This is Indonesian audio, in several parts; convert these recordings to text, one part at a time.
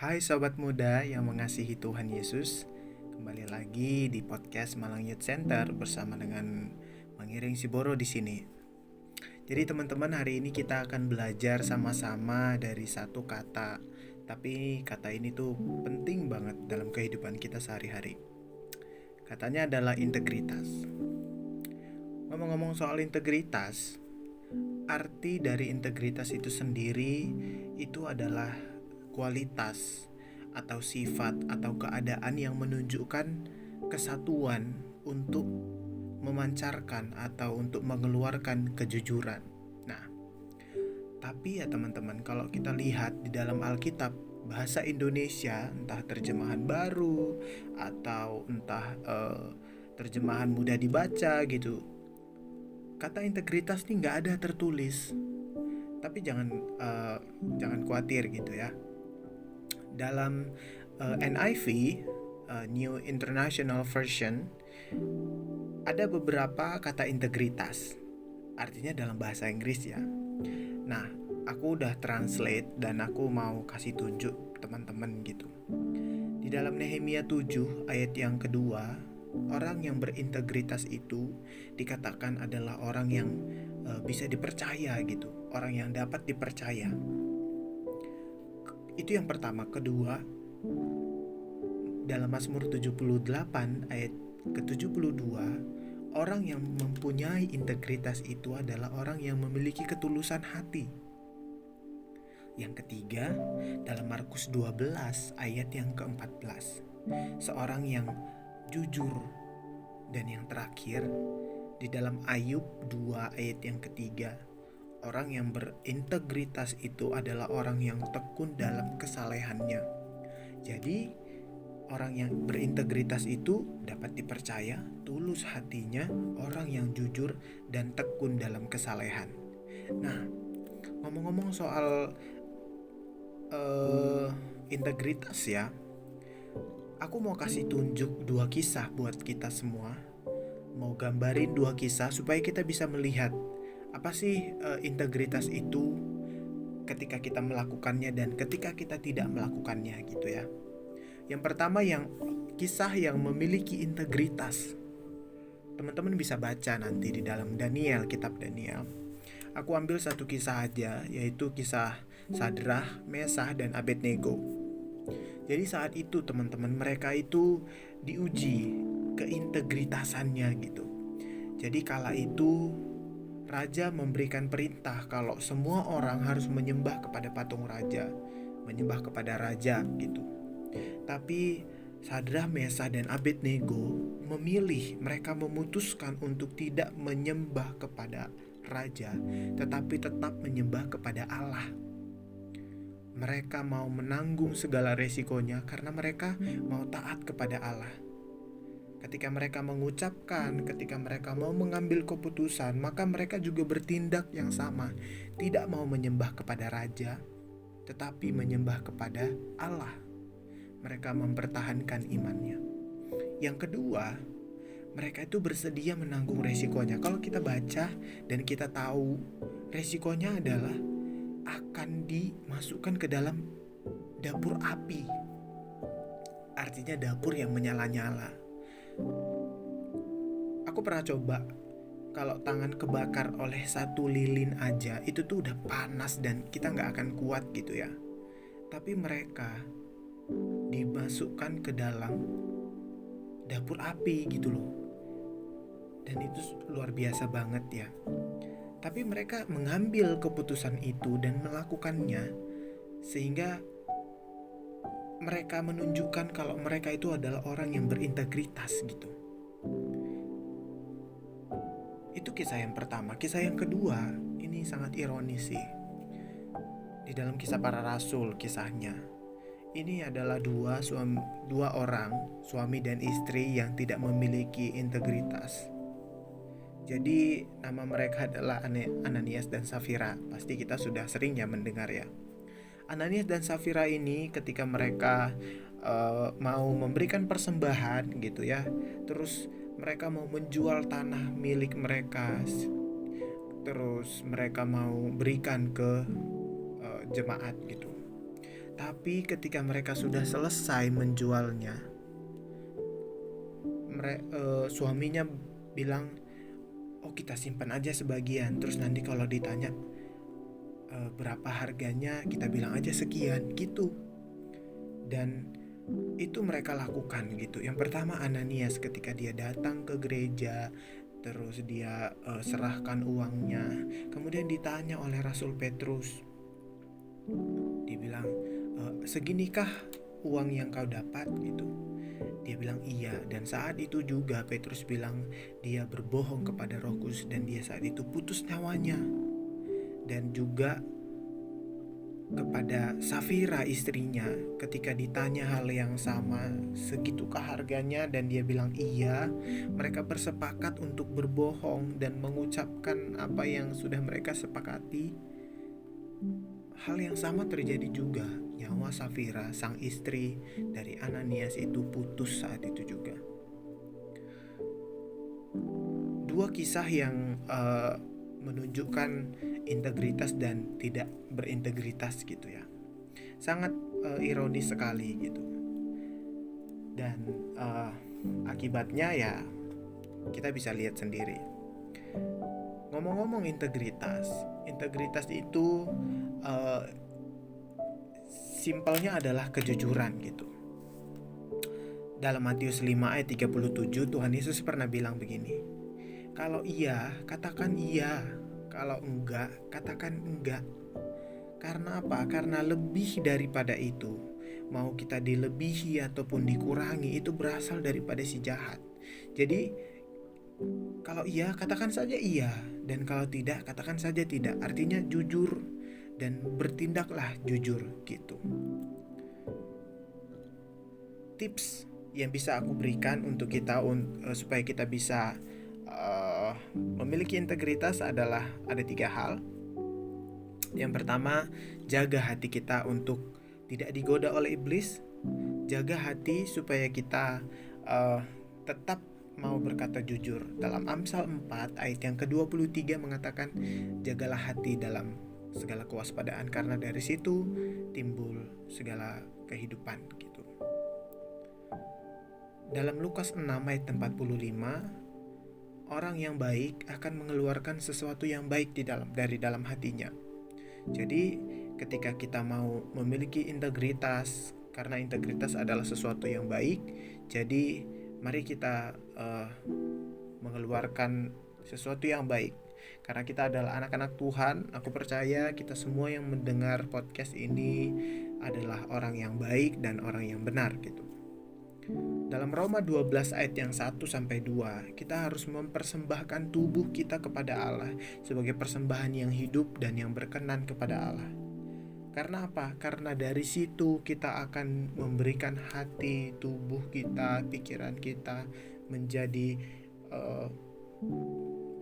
Hai sobat muda yang mengasihi Tuhan Yesus. Kembali lagi di podcast Malang Youth Center bersama dengan Mangiring Siboro di sini. Jadi teman-teman, hari ini kita akan belajar sama-sama dari satu kata. Tapi kata ini tuh penting banget dalam kehidupan kita sehari-hari. Katanya adalah integritas. Ngomong-ngomong soal integritas, arti dari integritas itu sendiri itu adalah kualitas atau sifat atau keadaan yang menunjukkan kesatuan untuk memancarkan atau untuk mengeluarkan kejujuran. Nah, tapi ya teman-teman, kalau kita lihat di dalam Alkitab, bahasa Indonesia entah terjemahan baru atau entah terjemahan mudah dibaca gitu, kata integritas ini nggak ada tertulis. Tapi jangan khawatir gitu ya. Dalam NIV, New International Version, ada beberapa kata integritas. Artinya dalam bahasa Inggris ya. Nah, aku udah translate dan aku mau kasih tunjuk teman-teman gitu. Di dalam Nehemia 7 ayat yang kedua, orang yang berintegritas itu dikatakan adalah orang yang bisa dipercaya gitu, orang yang dapat dipercaya. Itu yang pertama. Kedua, dalam Mazmur 78 ayat ke-72, orang yang mempunyai integritas itu adalah orang yang memiliki ketulusan hati. Yang ketiga, dalam Markus 12 ayat yang ke-14, seorang yang jujur. Dan yang terakhir, di dalam Ayub 2 ayat yang ketiga, orang yang berintegritas itu adalah orang yang tekun dalam kesalehannya. Jadi, orang yang berintegritas itu dapat dipercaya, tulus hatinya, orang yang jujur dan tekun dalam kesalehan. Nah, ngomong-ngomong soal integritas ya, aku mau kasih tunjuk 2 kisah buat kita semua. Mau gambarin 2 kisah supaya kita bisa melihat apa sih integritas itu ketika kita melakukannya dan ketika kita tidak melakukannya gitu ya. Yang pertama, yang kisah yang memiliki integritas. Teman-teman bisa baca nanti di dalam Daniel, kitab Daniel. Aku ambil satu kisah aja, yaitu kisah Sadrah, Mesah, dan Abednego. Jadi saat itu teman-teman, mereka itu diuji keintegritasannya gitu. Jadi kala itu raja memberikan perintah kalau semua orang harus menyembah kepada patung raja, menyembah kepada raja gitu. Tapi Sadrah, Mesah, dan Abednego memilih, mereka memutuskan untuk tidak menyembah kepada raja, tetapi tetap menyembah kepada Allah. Mereka mau menanggung segala resikonya karena mereka mau taat kepada Allah. Ketika mereka mengucapkan, ketika mereka mau mengambil keputusan, maka mereka juga bertindak yang sama. Tidak mau menyembah kepada raja, tetapi menyembah kepada Allah. Mereka mempertahankan imannya. Yang kedua, mereka itu bersedia menanggung resikonya. Kalau kita baca dan kita tahu, resikonya adalah akan dimasukkan ke dalam dapur api. Artinya dapur yang menyala-nyala. Aku pernah coba, kalau tangan kebakar oleh satu lilin aja itu tuh udah panas dan kita gak akan kuat gitu ya. Tapi mereka dimasukkan ke dalam dapur api gitu loh. Dan itu luar biasa banget ya. Tapi mereka mengambil keputusan itu dan melakukannya, sehingga mereka menunjukkan kalau mereka itu adalah orang yang berintegritas gitu. Itu kisah yang pertama. Kisah yang kedua, ini sangat ironis sih. Di dalam Kisah Para Rasul kisahnya, ini adalah dua orang, suami dan istri yang tidak memiliki integritas. Jadi nama mereka adalah Ananias dan Safira. Pasti kita sudah sering ya mendengar ya. Ananias dan Safira ini ketika mereka mau memberikan persembahan gitu ya, terus mereka mau menjual tanah milik mereka, terus mereka mau berikan ke jemaat gitu. Tapi ketika mereka sudah selesai menjualnya, suaminya bilang, oh kita simpan aja sebagian, terus nanti kalau ditanya berapa harganya, kita bilang aja sekian gitu. Dan itu mereka lakukan gitu. Yang pertama Ananias ketika dia datang ke gereja, terus dia serahkan uangnya. Kemudian ditanya oleh Rasul Petrus, dibilang, seginikah uang yang kau dapat gitu. Dia bilang iya, dan saat itu juga Petrus bilang dia berbohong kepada Roh Kudus dan dia saat itu putus nyawanya. Dan juga kepada Safira istrinya ketika ditanya hal yang sama, segitukah harganya, dan dia bilang iya, mereka bersepakat untuk berbohong dan mengucapkan apa yang sudah mereka sepakati. Hal yang sama terjadi juga, nyawa Safira sang istri dari Ananias itu putus saat itu juga. Dua kisah yang menunjukkan integritas dan tidak berintegritas gitu ya. Sangat ironis sekali gitu. Dan akibatnya ya kita bisa lihat sendiri. Ngomong-ngomong integritas itu simpelnya adalah kejujuran gitu. Dalam Matius 5 ayat 37 Tuhan Yesus pernah bilang begini, kalau iya, katakan iya. Kalau enggak, katakan enggak. Karena apa? Karena lebih daripada itu, mau kita dilebihi ataupun dikurangi, itu berasal daripada si jahat. Jadi, kalau iya, katakan saja iya. Dan kalau tidak, katakan saja tidak. Artinya jujur dan bertindaklah jujur gitu. Tips yang bisa aku berikan untuk kita supaya kita bisa memiliki integritas adalah ada 3 hal. Yang pertama, jaga hati kita untuk tidak digoda oleh iblis. Jaga hati supaya kita tetap mau berkata jujur. Dalam Amsal 4 ayat yang ke-23 mengatakan, jagalah hati dalam segala kewaspadaan, karena dari situ timbul segala kehidupan gitu. Dalam Lukas 6 ayat 45, orang yang baik akan mengeluarkan sesuatu yang baik dari dalam hatinya. Jadi ketika kita mau memiliki integritas, karena integritas adalah sesuatu yang baik, jadi mari kita mengeluarkan sesuatu yang baik. Karena kita adalah anak-anak Tuhan, aku percaya kita semua yang mendengar podcast ini adalah orang yang baik dan orang yang benar gitu. Dalam Roma 12 ayat yang 1-2, kita harus mempersembahkan tubuh kita kepada Allah sebagai persembahan yang hidup dan yang berkenan kepada Allah. Karena apa? Karena dari situ kita akan memberikan hati, tubuh kita, pikiran kita menjadi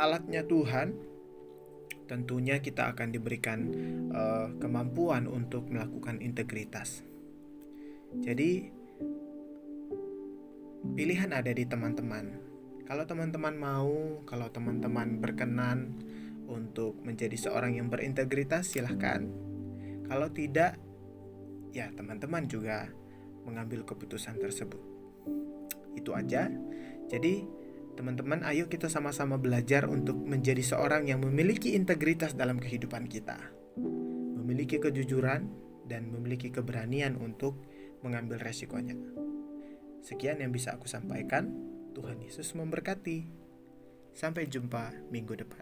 alatnya Tuhan. Tentunya kita akan diberikan kemampuan untuk melakukan integritas. Jadi pilihan ada di teman-teman. Kalau teman-teman mau, kalau teman-teman berkenan untuk menjadi seorang yang berintegritas, silahkan. Kalau tidak, ya teman-teman juga mengambil keputusan tersebut. Itu aja. Jadi teman-teman, ayo kita sama-sama belajar untuk menjadi seorang yang memiliki integritas dalam kehidupan kita, memiliki kejujuran dan memiliki keberanian untuk mengambil resikonya. Sekian yang bisa aku sampaikan. Tuhan Yesus memberkati. Sampai jumpa minggu depan.